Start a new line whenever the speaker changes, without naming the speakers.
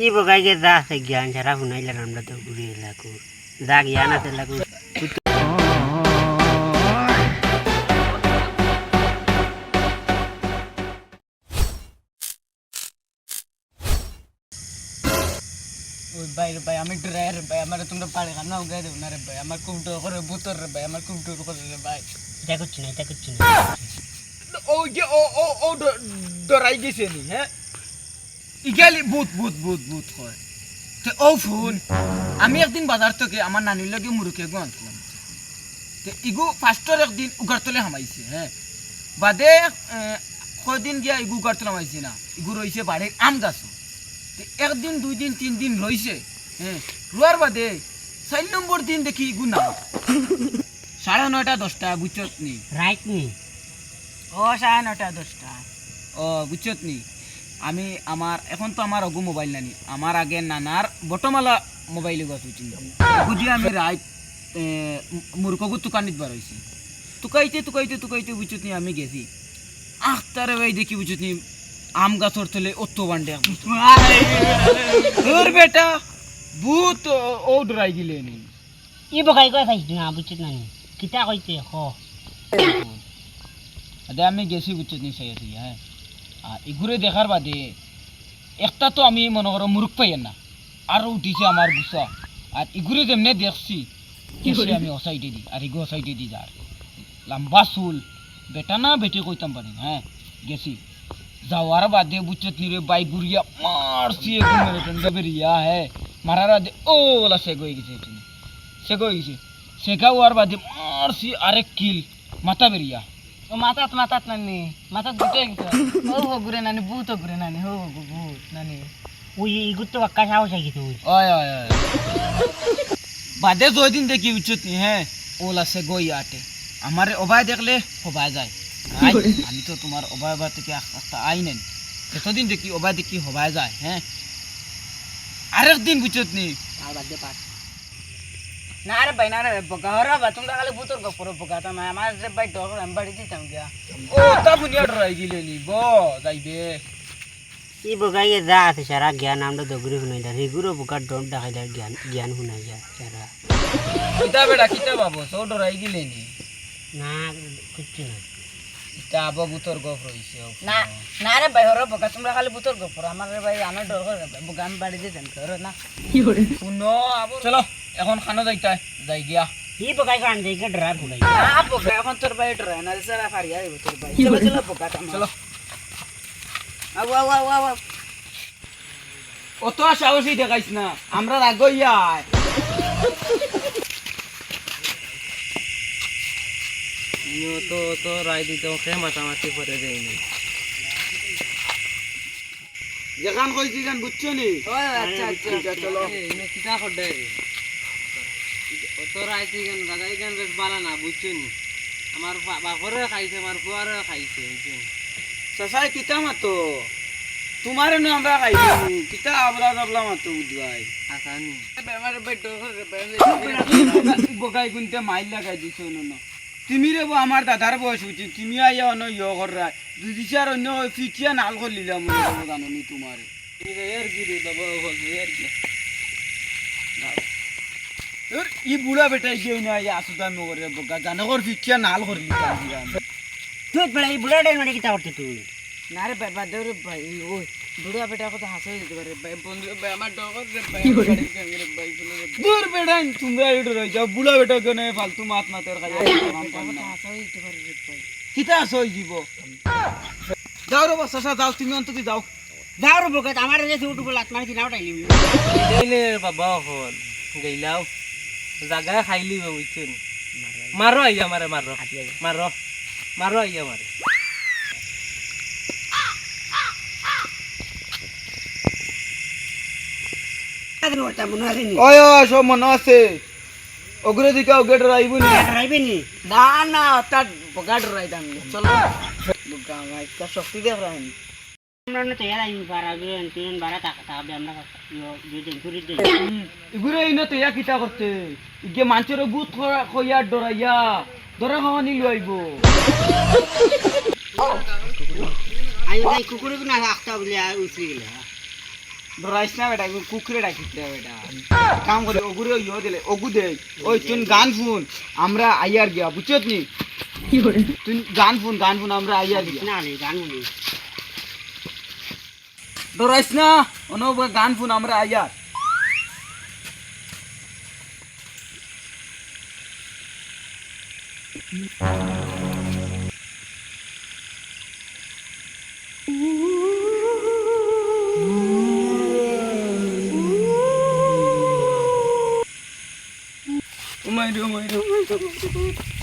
ই বগাইকে যা আছে জ্ঞান ছাড়া শুনাইলেন আমরা তো ঘুরে লাগু যা জ্ঞান আছে লাগু
ভাই আমি ড্রাইভার ভাই আমার তোমরা পারে না উগাই দেব না রে ভাই আমার খুব ডর করে ভূতর রে ভাই আমার খুব ডর করে রে ভাই
এটা করছি না
ও যে ও ডরাই গেছে নি হ্যাঁ ইগালি ভূত ভূত ভূত ভূত কয় তে ও ফোন আমি একদিন বাজার থেকে আমার নানির লগে মুরুকে গো আনলাম তে ইগু ফার্স্টর একদিন উগারতলে হামাইছে হ্যাঁ বাদে কয়দিন গিয়া ইগু উগারতলে হামাইছে না ইগু রইছে বাড়ির আম গাছ একদিন 2 দিন 3 দিন রইছে হ্যাঁ রোয়ার বাদে 4 নম্বর দিন দেখি ইগু না 9:30 10টা বুঝছত নি
রাইট নি
ও 9:30 10টা ও বুঝছত নি আমি আমার এখন তো আমার অগু মোবাইল নানি আমার আগে নানার বটমালা মোবাইল গছুছি বুঝি আমি রাইট মুরকগু তুকানিত বার হইছি তুকাইতে বুঝছত নি আমি গেছি আখতারে ভাই দেখি বুঝছত নি আম গাছর তলে অত বান্ডে তোর বেটা ভূত ও ডরাই গিলে নি
ই বগাই কই খাইছ না বুঝছিস না কিতা কইতে হ
আদে আমি গেছি বুঝছত নি সেই আছে হ্যাঁ আর এগুলো দেখার বাদে একটা তো আমি মনে করো মুরুখ পাই না আরো উঠিছে আমার গুছা আর এগুলো যেমনে দেখছি আমি অসাইডে দিই আর এগুলো অসাইডে দিই যার লম্বা চুল বেটা না বেটে কইতাম পারি হ্যাঁ গেছি যাওয়ার বাদে বুঝছত নি রে বাইক ঘুরিয়া মারছি এগুলো বেরিয়া হ্যাঁ মারার বাদে ও বলা সে গই গেছে শেখা হওয়ার বাদে মারছি আরেক কিল মাথা বেরিয়া ও মাথাত নানি মাথাত গুটে গেছে ও ঘুরে নানি ভূত ঘুরে নানি হো ভূত নানি
ওই ইগুত তো বাক্কা সাহস আই গেছে
ওই বাদে দিন দেখি উচিত নি হ্যাঁ ওলা সে গই আটে আমারে অবাই দেখলে হবাই যায় আমি তো তোমার অবাই থেকে একটা আই নেন এতদিন দেখি অবাই দেখি হবাই যায় হ্যাঁ আরেক দিন বুঝছত নি
আর বাদ দে পাট
না রে ভাই না রে বগারা বা তোমরা খালি ভূতর গপর বগাতা না আমার রে ভাই ডর আমি বাড়ি দিতাম গিয়া ও তা বুনিয়া ডরাই গিলে নি ব যাইবে
ই বগাইকে যা আছে সারা জ্ঞান আমরা তো ঘুরে শুনাইলা রেগুরো বুকার ডর দেখাইলা জ্ঞান শুনাই যা সারা
কিতা বাবু সো ডরাই গিলে নি
না কিচ্ছু না
এটা আবু ভূতর গপ রইছে না না রে ভাই হর বগা তোমরা খালি ভূতর গপর আমার রে ভাই আমার ডর করে বগা আমি বাড়ি দিতাম ধর না কি করে শুনো আবু চলো এখন খানো যাই গিয়া
ই বগাই কান যাই কে ডরার ফুলাই
না বগা এখন তোর ভাই ডরায় না সারা ফারিয়া দিব তোর ভাই চলো বগা চলো আও অত সাহসী দেখাইছ না আমরা রাগইয়া তো রাই দিতে ওকে মাতামাতি করে দেয়নি যেখান কইছি গান বুঝছো নি আচ্ছা চলো কিটা করবে তো রাই গান রাজাই গান বেশ বালা না বুঝছো নি আমার বাপরে খাইছে আমার ফুয়ারে খাইছে সসাই কিতা মাতো তোমারে না আমরা খাইছি কিতা আবলা আবলা মাতো বুঝবাই আসানি আমার বেটো বগাই গুনতে মাইল লাগাই দিছো না তুমি রে আমার দাদার বয়স হচ্ছে তুমি আইয়া অন্য ইয়ে করা যদি চার অন্য ফিটিয়া নাল করলিলাম জানো নি তোমার ই বুড়া বেটাই গিয়ে না আসুদাম করে বগা জানো কর ফিটিয়া নাল করলি
তুই বড় এই বুড়া ডাই মানে কিতা করতে তুই
না রে বাবা দেউরে ভাই ওই বুড়া বেটা কথা হাসে দিতে পারে ভাই বন্ধু ভাই আমার ডগর রে ভাই ভাই দূর বেটা তোমরা এডো রই যাও বুড়া বেটা কেন ফালতু মাত মাতের খাইয়া কথা হাসে দিতে পারে রে ভাই কিতা হই দিব যাও রে বাসা যাও তুমি অন্তত যাও
রে বগাই আমার যে ইউটিউবে লাত মারি নাও টাইলি
দেইলে বাবা হল গইলাও জায়গা খাইলি বুঝছেন মারো আইয়া মারে মারো আইয়া মারে ওই সব মনে আছে ওগুলো দিকে ওকে ডরাইবো নি না তার বগা ডরাইতাম চলো বগা ভাই তা শক্তি দেখ রাখেন
আমরা না তৈরি আইন পারা গেন তিন বারা টাকা আমরা দুদিন ঘুরে দিই
এগুলো ইনো তৈয়া কিটা করতে ইগে মানুষের বুত কইয়া ডরাইয়া ডরা খাওয়ানি লইবো
আই কুকুরে না রাখতা বলে উঠলি গেলে
ডরাইস না বেটা কুকুরে ডাকিস না বেটা কাম করে ওগুরে ইয়ে দিলে ওগু দে ওই তুই গান শুন আমরা আইয়ার গিয়া বুঝছত নি তুই গান শুন আমরা আইয়ার গিয়া
না রে গান শুনি
ডরাইস না অনো গান শুন আমরা আইয়ার Oh my God.